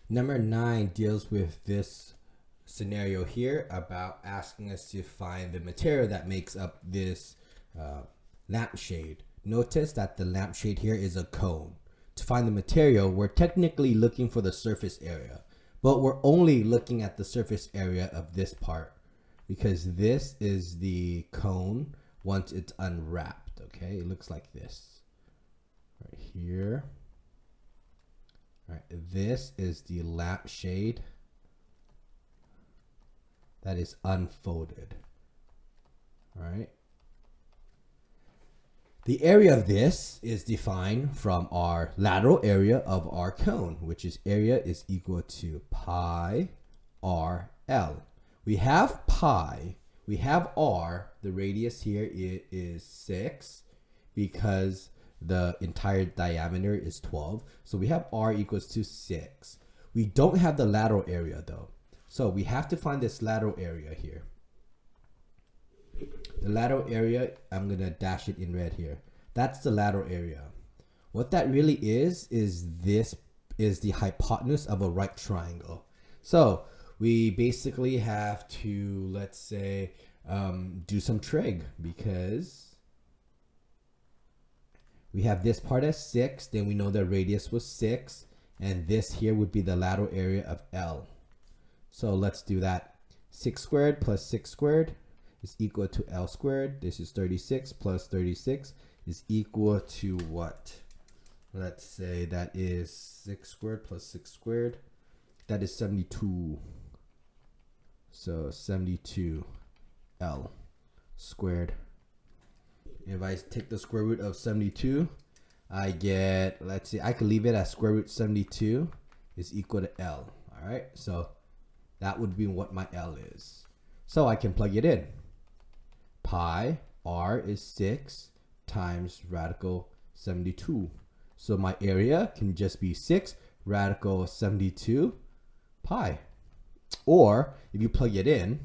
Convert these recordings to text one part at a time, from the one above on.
Number 9 deals with this scenario here about asking us to find the material that makes up this lampshade. Notice that the lampshade here is a cone. To find the material, we're technically looking for the surface area, but we're only looking at the surface area of this part because this is the cone once it's unwrapped. Okay, it looks like this right here. All right, this is the lampshade that is unfolded. All right. The area of this is defined from our lateral area of our cone, which is area is equal to pi RL. We have pi, we have r, the radius here is 6 because the entire diameter is 12. So we have r equals to 6. We don't have the lateral area though. So we have to find this lateral area here. The lateral area, I'm going to dash it in red here. That's the lateral area. What that really is this is the hypotenuse of a right triangle. So we basically have to, let's say, do some trig because we have this part as 6. Then we know the radius was 6. And this here would be the lateral area of L. So let's do that. 6 squared plus 6 squared is equal to L squared. This is 36 plus 36 is equal to what? Let's say that is 6 squared plus 6 squared. That is 72. So 72 L squared. If I take the square root of 72, I get, let's see, I could leave it as square root 72 is equal to L. All right, so that would be what my L is. So I can plug it in. Pi r is 6 times radical 72. So my area can just be 6 radical 72 pi. Or if you plug it in,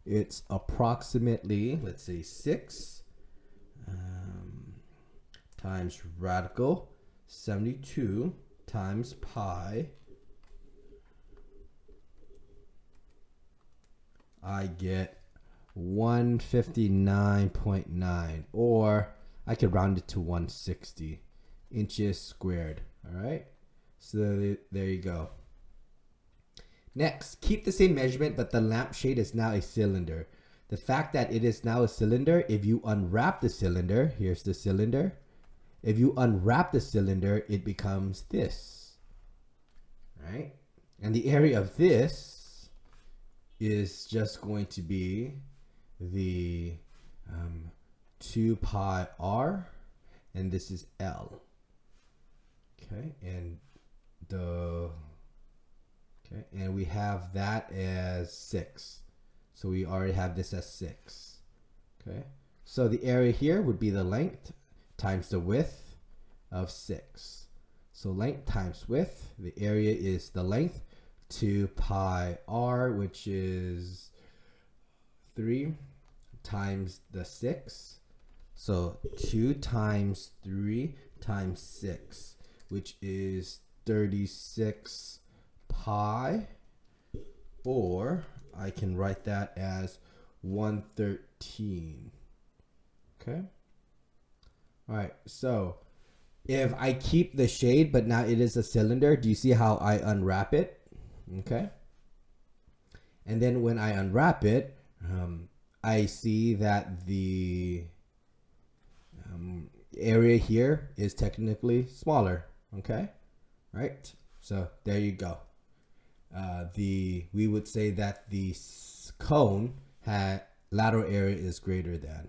it's approximately, let's say 6 times radical 72 times pi. I get 159.9, or I could round it to 160 inches squared. All right, so there you go. Next, keep the same measurement, but the lampshade is now a cylinder. The fact that it is now a cylinder, if you unwrap the cylinder, here's the cylinder. If you unwrap the cylinder, it becomes this. All right, and the area of this is just going to be the 2 pi r, and this is L. Okay, and and we have that as 6. So we already have this as 6. Okay, so the area here would be the length times the width of 6. So length times width, the area is the length, 2 pi r, which is 3 times the 6. So 2 times 3 times 6, which is 36 pi, or I can write that as 113. Okay. All right. So if I keep the shade, but now it is a cylinder, do you see how I unwrap it? Okay. And then when I unwrap it, I see that the area here is technically smaller. Okay. Right. So there you go. We would say that the cone had lateral area is greater than.